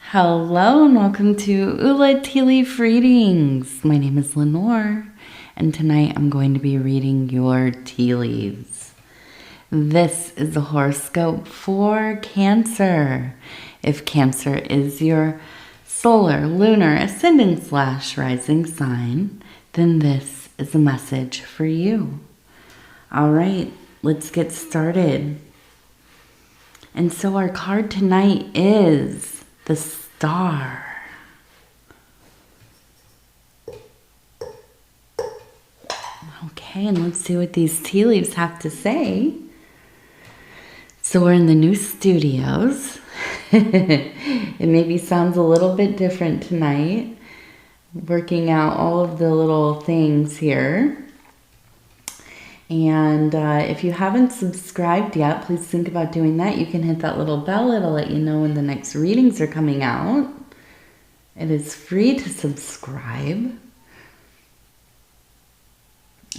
Hello and welcome to Ula Tea Leaf Readings. My name is Lenor and tonight I'm going to be reading your tea leaves. This is the horoscope for Cancer. If Cancer is your solar, lunar, ascendant / rising sign, then this is a message for you. All right, let's get started. And so our card tonight is the Star. Okay, and let's see what these tea leaves have to say. So we're in the new studios. It maybe sounds a little bit different tonight. Working out all of the little things here. And if you haven't subscribed yet, please think about doing that. You can hit that little bell. It'll let you know when the next readings are coming out. It is free to subscribe.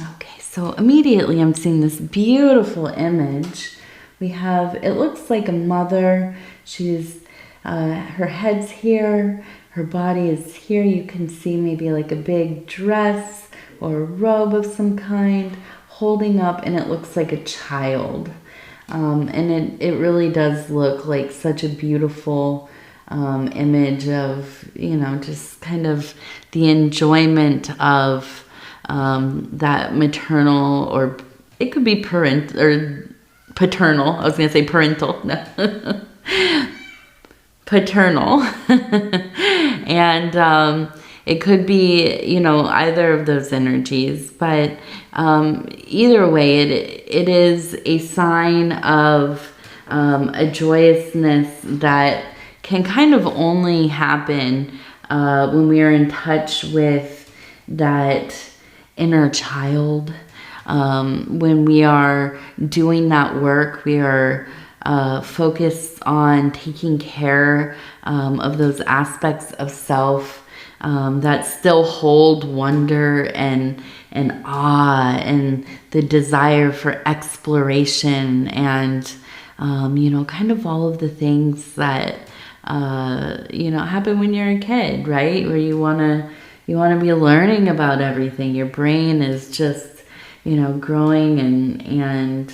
Okay, so immediately I'm seeing this beautiful image. We have, it looks like a mother. She's, her head's here, her body is here. You can see maybe like a big dress or a robe of some kind, holding up, and it looks like a child. And it really does look like such a beautiful image of, you know, just kind of the enjoyment of that maternal, or it could be parental, or paternal. I was going to say parental. No. Paternal. And it could be, you know, either of those energies, but either way, it is a sign of a joyousness that can kind of only happen when we are in touch with that inner child. When we are doing that work, we are focused on taking care of those aspects of self that still hold wonder and awe and the desire for exploration and, you know, kind of all of the things that, you know, happen when you're a kid, right? Where you want to be learning about everything. Your brain is just, you know, growing and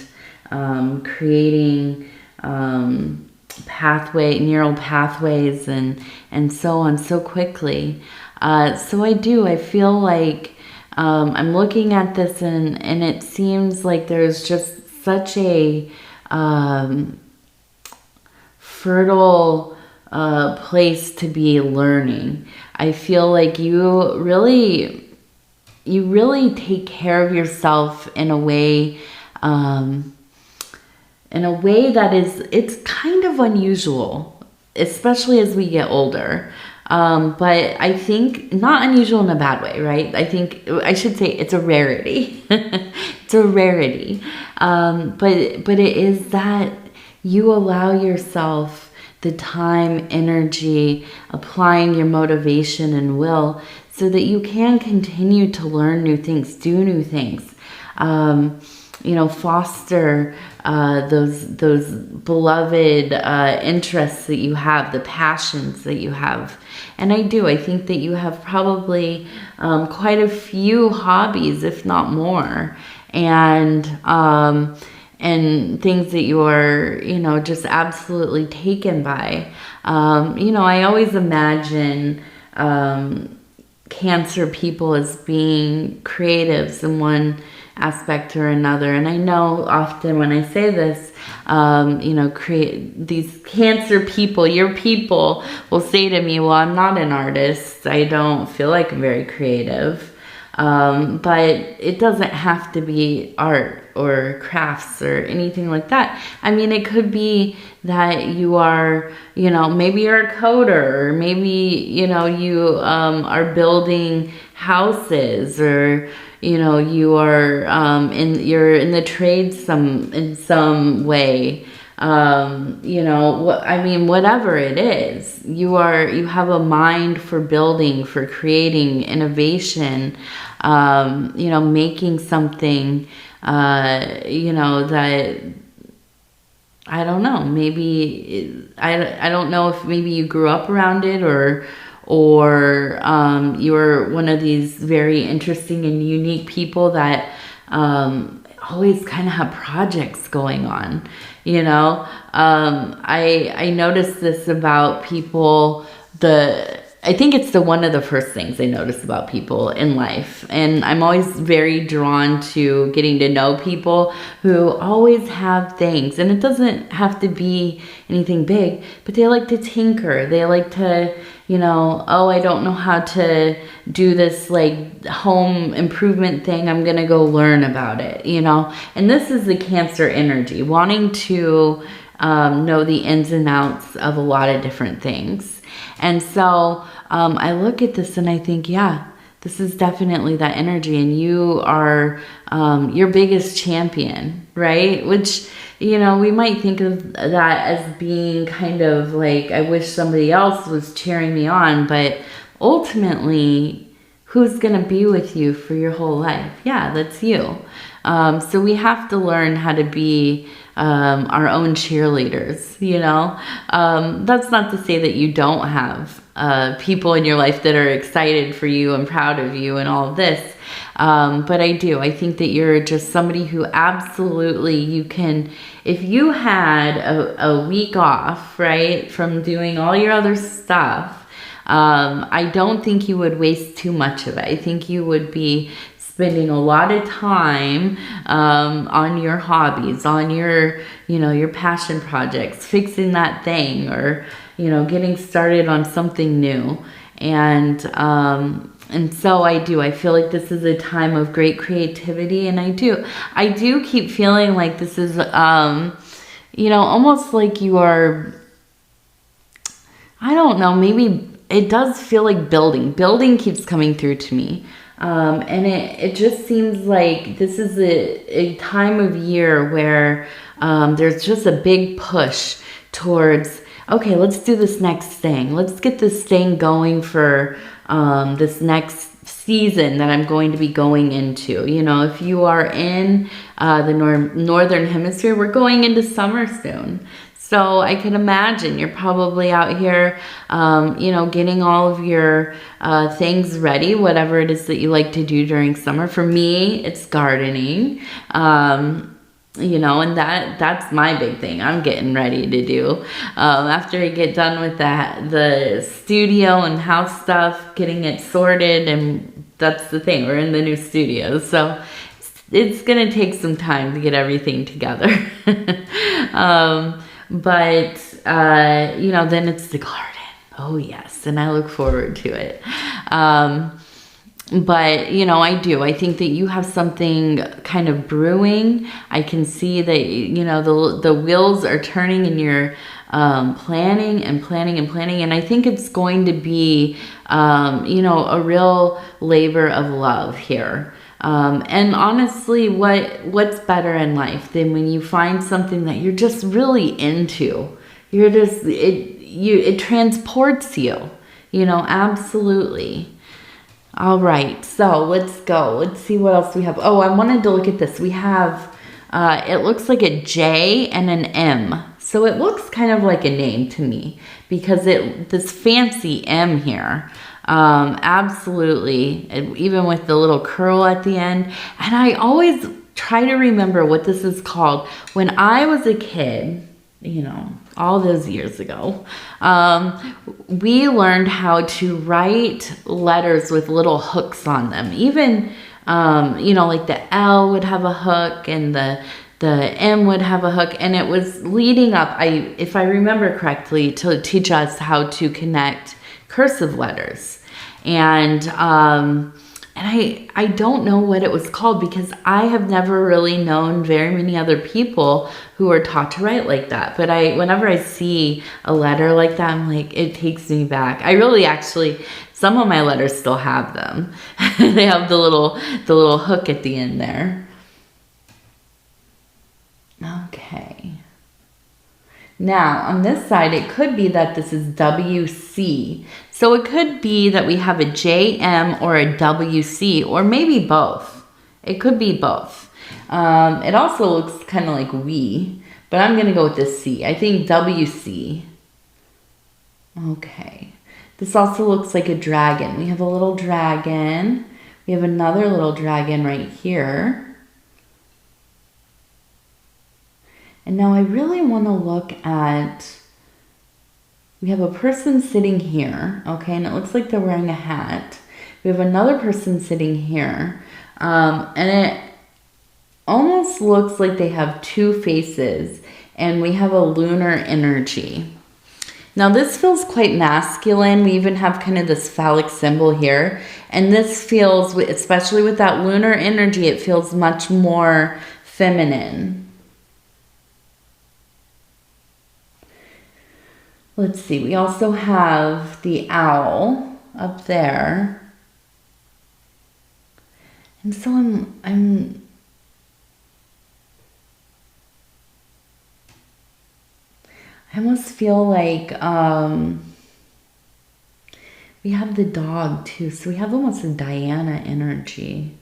creating neural pathways and so on so quickly. So I feel like I'm looking at this and it seems like there's just such a fertile place to be learning. I feel like you really take care of yourself in a way that it's kind of unusual, especially as we get older. But I think not unusual in a bad way, right? I should say it's a rarity. It's a rarity. But it is that you allow yourself the time, energy, applying your motivation and will so that you can continue to learn new things, do new things. You know, foster those beloved interests that you have, the passions that you have. And I think that you have probably quite a few hobbies, if not more, and things that you are, you know, just absolutely taken by. You know, I always imagine Cancer people as being creatives in one aspect or another. And I know often when I say this, you know, these Cancer people, your people will say to me, well, I'm not an artist. I don't feel like I'm very creative. But it doesn't have to be art or crafts or anything like that. I mean, it could be that you are, you know, maybe you're a coder, or maybe, you know, you are building houses, or, you know, you are you're in the trades in some way. You know, I mean, whatever it is, you have a mind for building, for creating, innovation, you know, making something, you know, that I don't know, maybe, I don't know if maybe you grew up around it, or you're one of these very interesting and unique people that always kind of have projects going on, you know. I noticed this about people, I think it's one of the first things I notice about people in life. And I'm always very drawn to getting to know people who always have things. And it doesn't have to be anything big, but they like to tinker. They like to, you know, oh, I don't know how to do this like home improvement thing. I'm going to go learn about it, you know. And this is the Cancer energy, wanting to know the ins and outs of a lot of different things. And so I look at this and I think, yeah, this is definitely that energy. And you are your biggest champion, right? Which, you know, we might think of that as being kind of like, I wish somebody else was cheering me on. But ultimately, who's going to be with you for your whole life? Yeah, that's you. So we have to learn how to be our own cheerleaders, you know. That's not to say that you don't have people in your life that are excited for you and proud of you and all of this. But I think that you're just somebody who absolutely, you can, if you had a week off, right, from doing all your other stuff, I don't think you would waste too much of it. I think you would be spending a lot of time on your hobbies, on your, you know, your passion projects, fixing that thing, or, you know, getting started on something new. And so I feel like this is a time of great creativity. And I do keep feeling like this is, you know, almost like you are, I don't know, maybe it does feel like building keeps coming through to me. And it just seems like this is a time of year where there's just a big push towards, okay, let's do this next thing. Let's get this thing going for this next season that I'm going to be going into. You know, if you are in the northern hemisphere, we're going into summer soon. So I can imagine you're probably out here, you know, getting all of your things ready, whatever it is that you like to do during summer. For me, it's gardening, you know, and that's my big thing. I'm getting ready to do. After I get done with the studio and house stuff, getting it sorted, and that's the thing. We're in the new studio, so it's going to take some time to get everything together. But, you know, then it's the garden. Oh, yes. And I look forward to it. But, you know, I think that you have something kind of brewing. I can see that, you know, the wheels are turning in your planning. And I think it's going to be, you know, a real labor of love here. And honestly, what's better in life than when you find something that you're just really into? You're just, it transports you, you know, absolutely. All right, so let's go. Let's see what else we have. Oh, I wanted to look at this. We have, it looks like a J and an M. So it looks kind of like a name to me because this fancy M here. Absolutely. Even with the little curl at the end. And I always try to remember what this is called. When I was a kid, you know, all those years ago, we learned how to write letters with little hooks on them. Even, you know, like the L would have a hook and the M would have a hook, and it was leading up, if I remember correctly, to teach us how to connect cursive letters. And I don't know what it was called because I have never really known very many other people who are taught to write like that. But whenever I see a letter like that, I'm like, it takes me back. I really actually, some of my letters still have them. They have the little hook at the end there. Okay. Now, on this side, it could be that this is WC. So it could be that we have a JM or a WC, or maybe both. It could be both. It also looks kind of like we, but I'm going to go with this C. I think WC. Okay. This also looks like a dragon. We have a little dragon. We have another little dragon right here. And now I really want to look at, we have a person sitting here, okay, and it looks like they're wearing a hat. We have another person sitting here, and it almost looks like they have two faces, and we have a lunar energy. Now this feels quite masculine. We even have kind of this phallic symbol here, and this feels, especially with that lunar energy, it feels much more feminine. Let's see, we also have the owl up there. And so I almost feel like we have the dog too. So we have almost a Diana energy.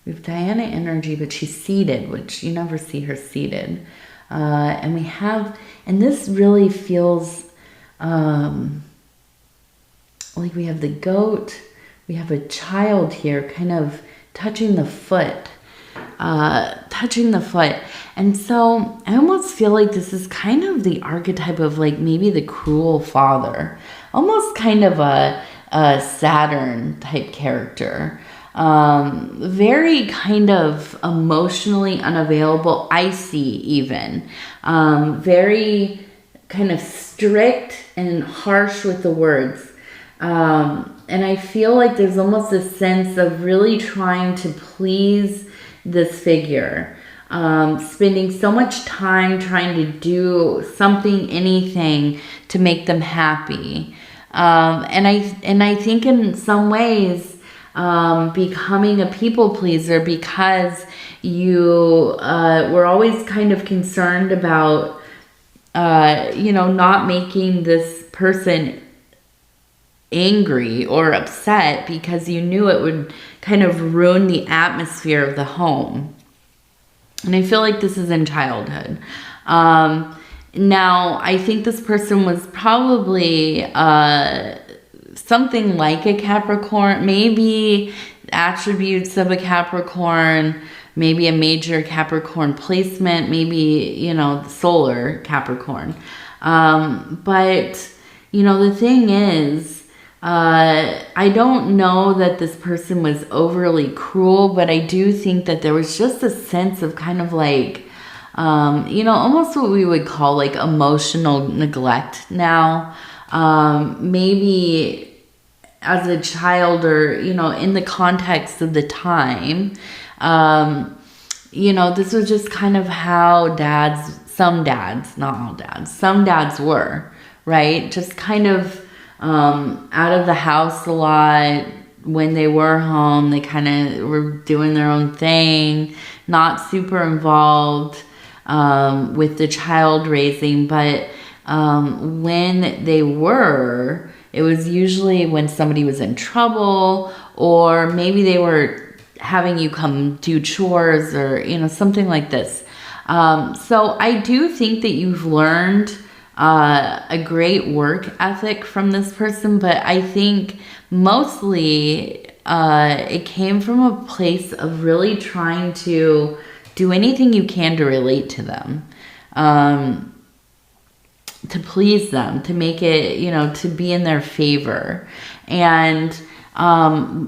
We have Diana energy, but she's seated, which you never see her seated. And we have, and this really feels like we have the goat, we have a child here kind of touching the foot. And so I almost feel like this is kind of the archetype of like maybe the cruel father, almost kind of a Saturn type character. Very kind of emotionally unavailable, icy even, very kind of strict and harsh with the words. And I feel like there's almost a sense of really trying to please this figure, spending so much time trying to do something, anything to make them happy. And I think in some ways, becoming a people pleaser because you were always kind of concerned about, not making this person angry or upset because you knew it would kind of ruin the atmosphere of the home. And I feel like this is in childhood. Now, I think this person was probably something like a Capricorn, maybe attributes of a Capricorn, maybe a major Capricorn placement, maybe, solar Capricorn. But, the thing is, I don't know that this person was overly cruel, but I do think that there was just a sense of kind of like, almost what we would call like emotional neglect now. Maybe as a child or, in the context of the time, this was just kind of how some dads, not all dads, some dads were, right? Just kind of out of the house a lot. When they were home, they kind of were doing their own thing, not super involved with the child raising. But when they were, it was usually when somebody was in trouble, or maybe they were having you come do chores or, something like this. So I do think that you've learned a great work ethic from this person, but I think mostly it came from a place of really trying to do anything you can to relate to them, to please them, to make it, to be in their favor. And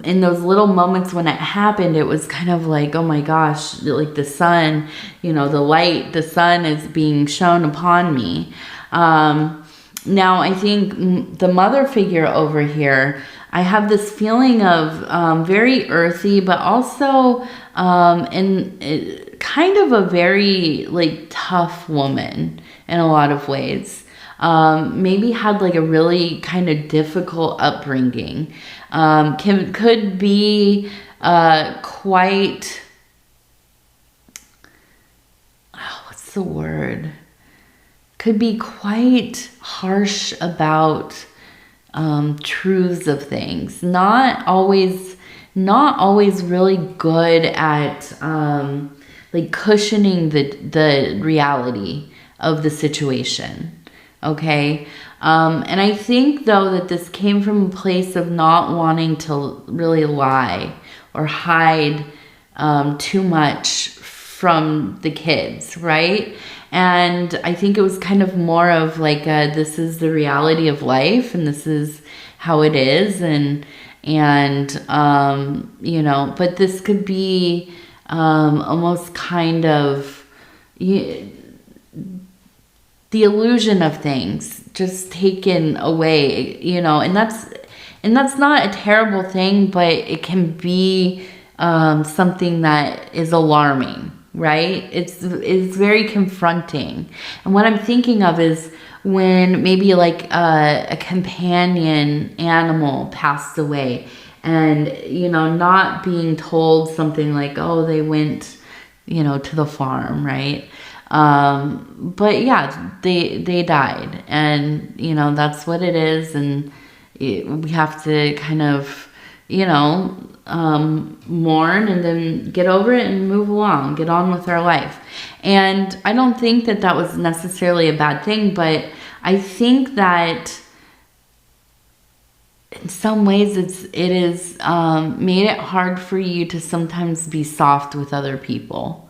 in those little moments when it happened, it was kind of like, oh my gosh, like the sun, the light, the sun is being shown upon me. Now I think the mother figure over here, I have this feeling of very earthy, but also in kind of a very like tough woman in a lot of ways. Maybe had like a really kind of difficult upbringing. Could be quite, what's the word? Could be quite harsh about truths of things. Not always really good at like cushioning the reality. of the situation. Okay. And I think though that this came from a place of not wanting to really lie or hide too much from the kids, right? And I think it was kind of more of like this is the reality of life, and this is how it is, and you know, but this could be almost kind of the illusion of things just taken away, you know, and that's not a terrible thing, but it can be something that is alarming, right? It's very confronting. And what I'm thinking of is when maybe like a companion animal passed away, and, you know, not being told something like, oh, they went, you know, to the farm, right? But yeah, they died, and, you know, that's what it is. And we have to kind of, you know, mourn and then get over it and move along, get on with our life. And I don't think that that was necessarily a bad thing, but I think that in some ways it is made it hard for you to sometimes be soft with other people.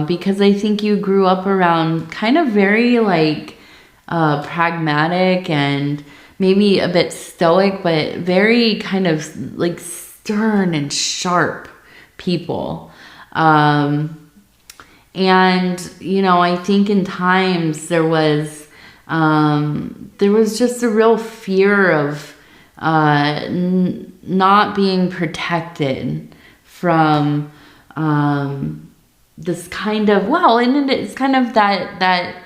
Because I think you grew up around kind of very like pragmatic and maybe a bit stoic, but very kind of like stern and sharp people. And, you know, I think in times there was just a real fear of not being protected from this kind of, well, and it's kind of that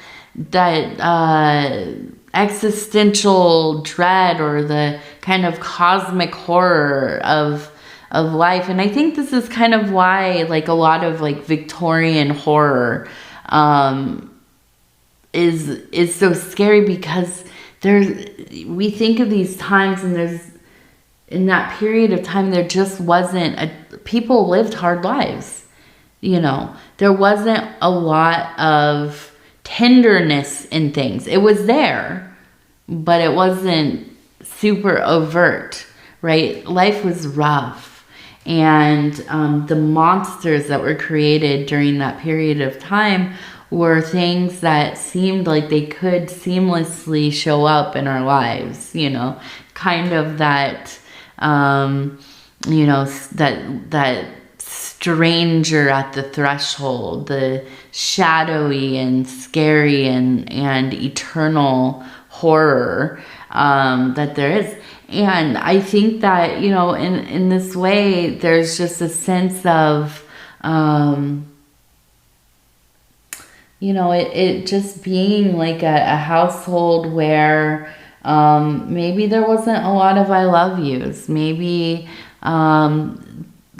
existential dread, or the kind of cosmic horror of life. And I think this is kind of why like a lot of like Victorian horror is so scary, because we think of these times, and in that period of time there just wasn't people lived hard lives. You know, there wasn't a lot of tenderness in things. It was there, but it wasn't super overt, right? Life was rough. And the monsters that were created during that period of time were things that seemed like they could seamlessly show up in our lives, you know, kind of that, you know, that stranger at the threshold, the shadowy and scary and eternal horror that there is. And I think that, you know, in this way, there's just a sense of, you know, it just being like a household where maybe there wasn't a lot of I love yous. Maybe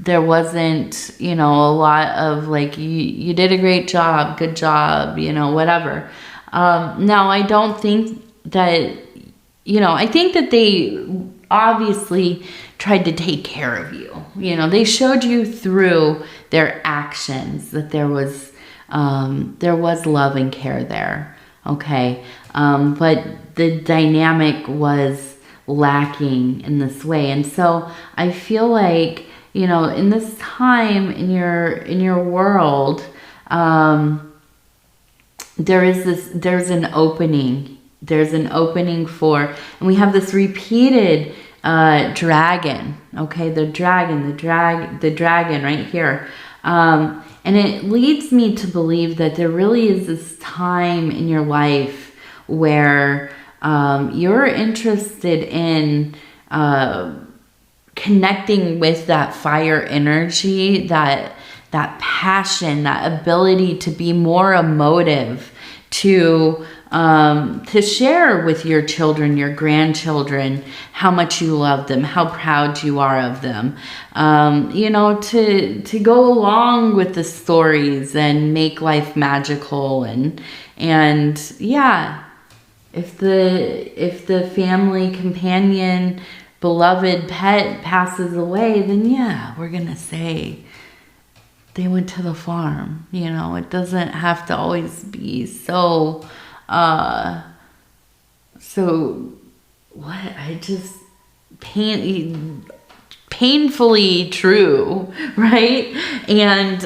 there wasn't, you know, a lot of like, you did a great job, good job, you know, whatever. Now, I don't think that, you know, I think that they obviously tried to take care of you. You know, they showed you through their actions that there was love and care there. Okay. But the dynamic was lacking in this way. And so I feel like, you know, in this time in your world, there's an opening. There's an opening for, and we have this repeated dragon. Okay, the dragon right here. And it leads me to believe that there really is this time in your life where you're interested in connecting with that fire energy, that passion, that ability to be more emotive, to share with your children, your grandchildren, how much you love them, how proud you are of them, you know, to go along with the stories and make life magical. And yeah, if the family companion, beloved pet passes away, then yeah, we're gonna say they went to the farm. You know, it doesn't have to always be so, so what? I just painfully true, right? And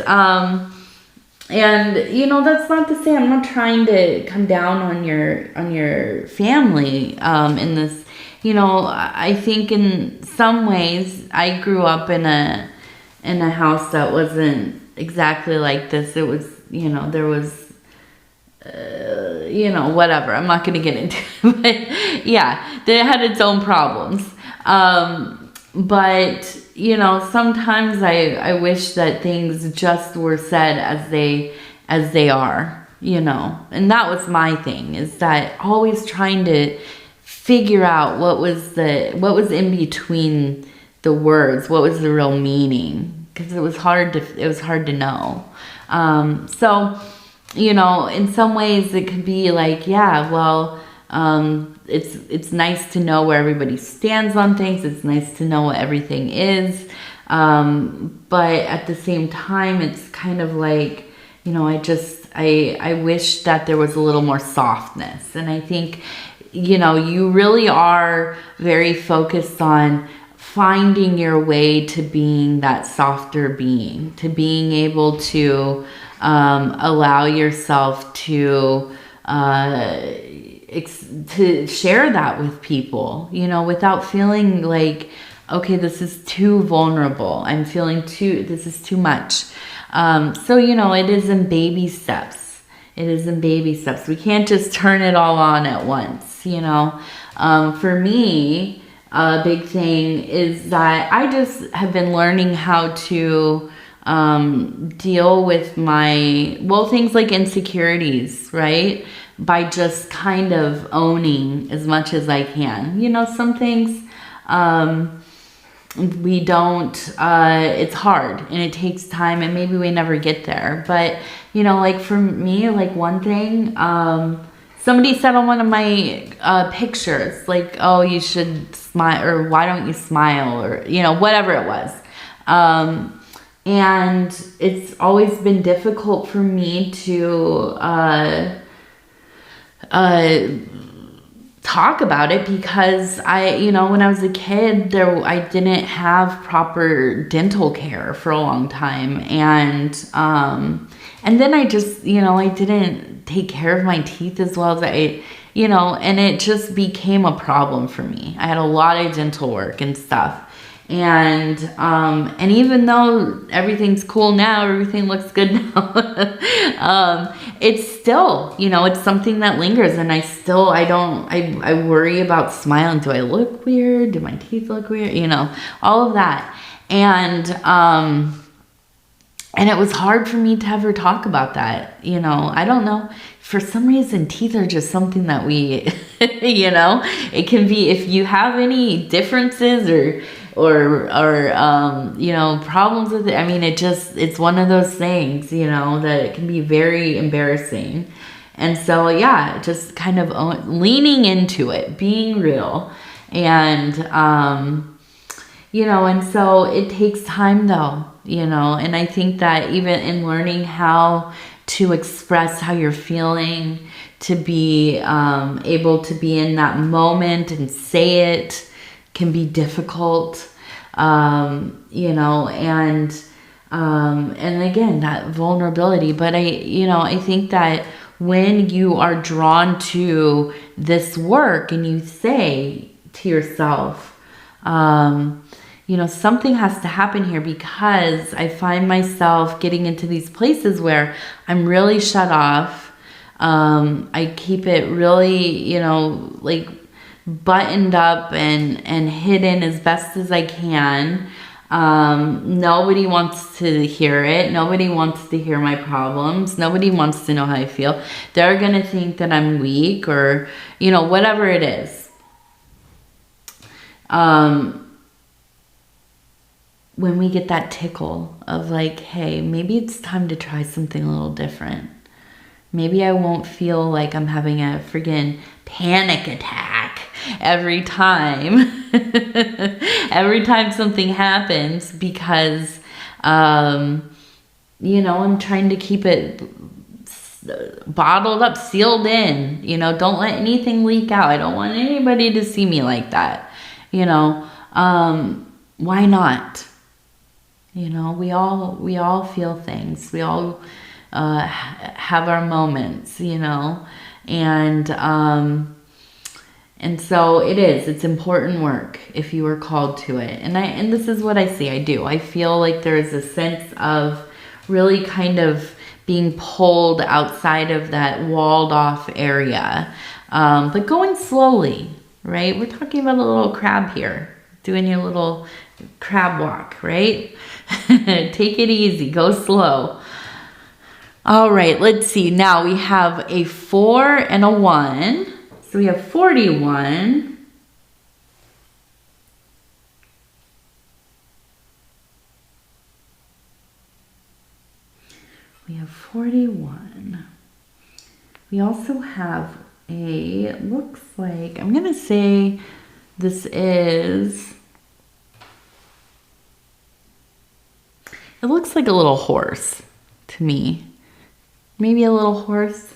you know, that's not to say I'm not trying to come down on your family in this. You know, I think in some ways I grew up in a house that wasn't exactly like this. It was, you know, there was you know, whatever. I'm not going to get into it. But yeah, it had its own problems. But, you know, sometimes I wish that things just were said as they are, you know. And that was my thing, is that always trying to figure out what was in between the words, what was the real meaning, because it was hard to know. So, you know, in some ways it could be like, yeah, well, it's nice to know where everybody stands on things. It's nice to know what everything is. But at the same time, it's kind of like, you know, I wish that there was a little more softness. And I think, you know, you really are very focused on finding your way to being that softer being, to being able to allow yourself to share that with people, you know, without feeling like, okay, this is too vulnerable. I'm feeling this is too much. So, you know, it is in baby steps. It is in baby steps. We can't just turn it all on at once, you know. For me, a big thing is that I just have been learning how to deal with things like insecurities, right? By just kind of owning as much as I can. You know, some things we don't, it's hard and it takes time and maybe we never get there. But, you know, like for me, like one thing, somebody said on one of my pictures, like, oh, you should smile, or why don't you smile, or, you know, whatever it was. And it's always been difficult for me to talk about it because you know, when I was a kid, I didn't have proper dental care for a long time. And then I just, you know, I didn't take care of my teeth as well as you know, and it just became a problem for me. I had a lot of dental work and stuff. And even though everything's cool now, everything looks good now, it's still, you know, it's something that lingers. And I worry about smiling. Do I look weird? Do my teeth look weird? You know, all of that. And it was hard for me to ever talk about that. You know, I don't know. For some reason, teeth are just something that we, you know, it can be, if you have any differences or you know, problems with it. I mean, it's one of those things, you know, that it can be very embarrassing. And so, yeah, just kind of leaning into it, being real. And, you know, and so it takes time though, you know, and I think that even in learning how to express how you're feeling, to be able to be in that moment and say it, can be difficult, you know, and again, that vulnerability. But I think that when you are drawn to this work and you say to yourself, you know, something has to happen here, because I find myself getting into these places where I'm really shut off. I keep it really, you know, like buttoned up and hidden as best as I can. Nobody wants to hear it. Nobody wants to hear my problems. Nobody wants to know how I feel. They're going to think that I'm weak, or, you know, whatever it is. When we get that tickle of like, hey, maybe it's time to try something a little different. Maybe I won't feel like I'm having a friggin' panic attack every time. Every time something happens, because I'm trying to keep it bottled up, sealed in, don't let anything leak out. I don't want anybody to see me like that. Why not? We all feel things. We all have our moments, and so it's important work if you are called to it. And this is what I see. I do. I feel like there's a sense of really kind of being pulled outside of that walled off area, but going slowly, right? We're talking about a little crab here, doing your little crab walk, right? Take it easy, go slow. All right, let's see. Now we have a 4 and a 1. So we have 41. We have 41. We also have looks like, I'm going to say this is, it looks like a little horse to me. Maybe a little horse.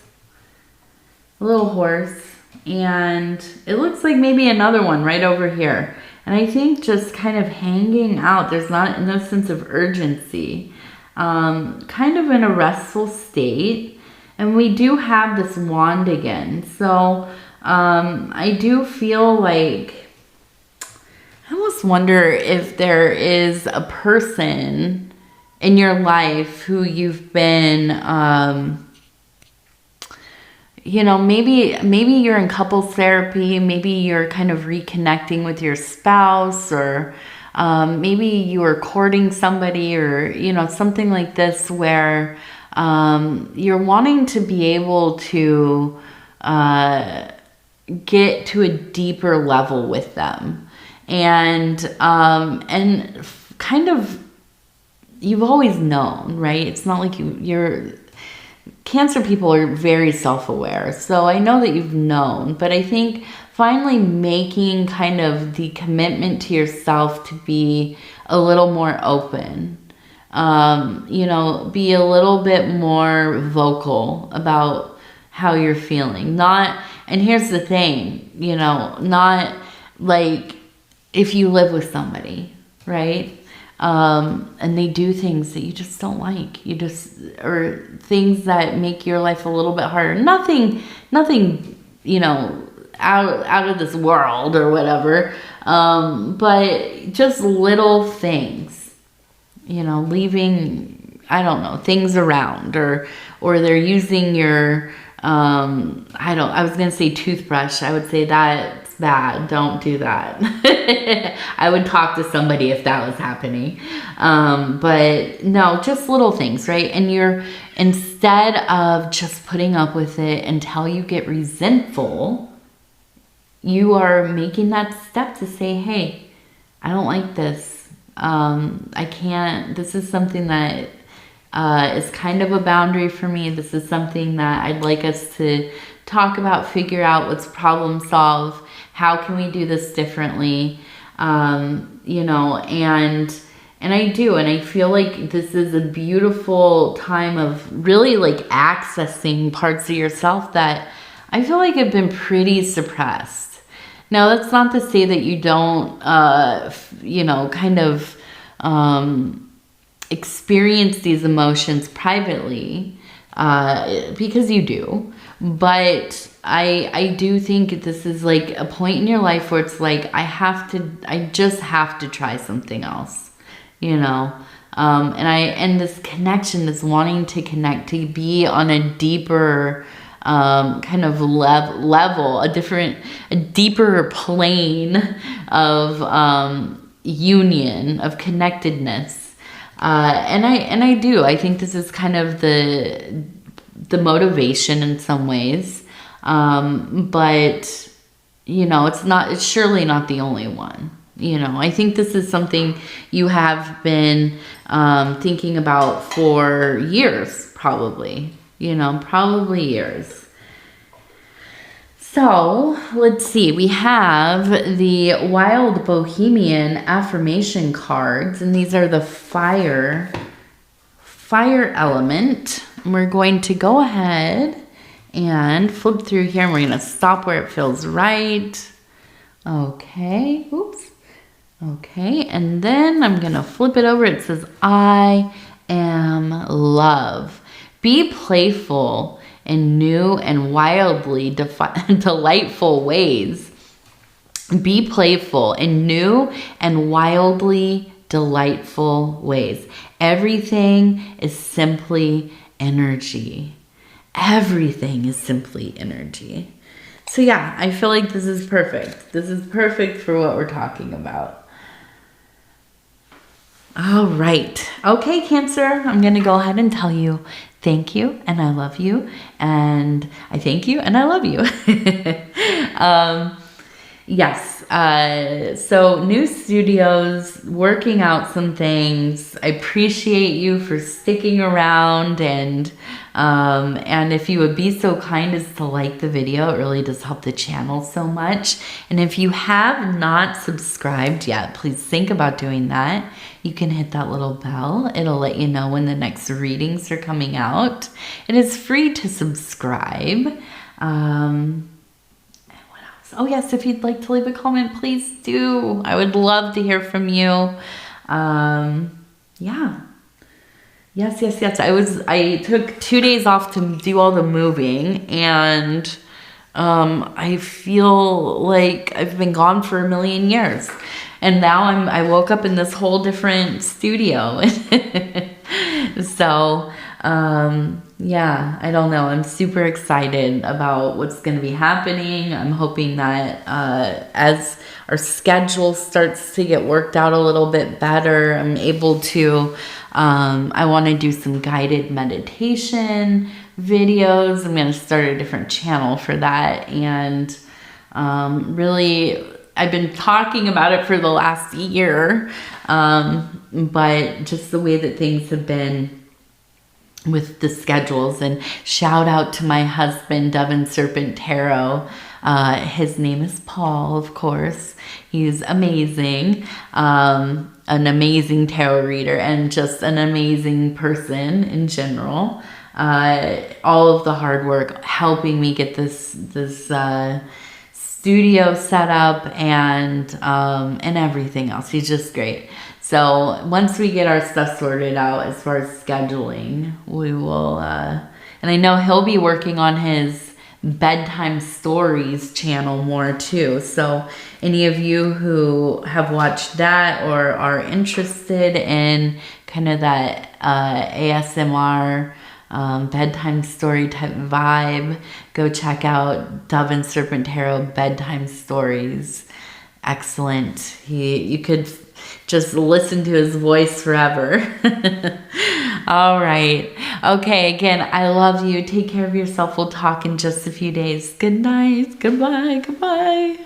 And it looks like maybe another one right over here. And I think just kind of hanging out, there's no sense of urgency. Kind of in a restful state. And we do have this wand again. So I do feel like, I almost wonder if there is a person in your life who you've been, maybe you're in couples therapy, maybe you're kind of reconnecting with your spouse, or maybe you are courting somebody, or, something like this where you're wanting to be able to get to a deeper level with them. And kind of, you've always known, right? It's not like you're Cancer people are very self-aware, so I know that you've known, but I think finally making kind of the commitment to yourself to be a little more open, be a little bit more vocal about how you're feeling. And here's the thing, not like if you live with somebody, right? And they do things that you just don't like. Or things that make your life a little bit harder. Nothing, out of this world or whatever. But just little things, leaving, I don't know, things around, or they're using your, I was going to say toothbrush. I would say that's bad. Don't do that. I would talk to somebody if that was happening. But no, just little things, right? And instead of just putting up with it until you get resentful, you are making that step to say, hey, I don't like this. I can't, this is something that is kind of a boundary for me. This is something that I'd like us to talk about, figure out, let's problem solve. How can we do this differently? And I do, and I feel like this is a beautiful time of really like accessing parts of yourself that I feel like have been pretty suppressed. Now, that's not to say that you don't, experience these emotions privately, because you do. But I do think this is like a point in your life where it's like, I just have to try something else, and this connection, this wanting to connect, to be on a deeper, kind of level, a deeper plane of, union, of connectedness. And I do, I think this is kind of the motivation in some ways. But it's surely not the only one. I think this is something you have been, thinking about for years, probably, probably years. So let's see, we have the Wild Bohemian affirmation cards, and these are the fire fire element. We're going to go ahead and flip through here, and we're going to stop where it feels right. Okay, oops. Okay, and then I'm going to flip it over. It says, I am love. Be playful in new and wildly delightful ways. Be playful in new and wildly delightful ways. Everything is simply energy. Everything is simply energy. So yeah, I feel like this is perfect. This is perfect for what we're talking about. All right. Okay, Cancer, I'm going to go ahead and tell you thank you and I love you. And I thank you and I love you. Yes. So new studios, working out some things. I appreciate you for sticking around, and if you would be so kind as to like the video, it really does help the channel so much. And if you have not subscribed yet, please think about doing that. You can hit that little bell. It'll let you know when the next readings are coming out. It is free to subscribe. Oh yes, if you'd like to leave a comment, please do. I would love to hear from you. Yeah. Yes. I took 2 days off to do all the moving, and I feel like I've been gone for a million years. And now I woke up in this whole different studio. So, yeah, I don't know. I'm super excited about what's going to be happening. I'm hoping that as our schedule starts to get worked out a little bit better, I'm able to, I want to do some guided meditation videos. I'm going to start a different channel for that. And really, I've been talking about it for the last year, but just the way that things have been with the schedules. And shout out to my husband, Dove and Serpent Tarot. His name is Paul, of course. He's amazing, an amazing tarot reader, and just an amazing person in general. All of the hard work helping me get this studio set up and everything else. He's just great. So once we get our stuff sorted out as far as scheduling, we will, and I know he'll be working on his bedtime stories channel more too. So any of you who have watched that or are interested in kind of that ASMR bedtime story type vibe, go check out Dove and Serpent Tarot Bedtime Stories. Excellent. You could just listen to his voice forever. All right. Okay, again, I love you. Take care of yourself. We'll talk in just a few days. Good night. Goodbye.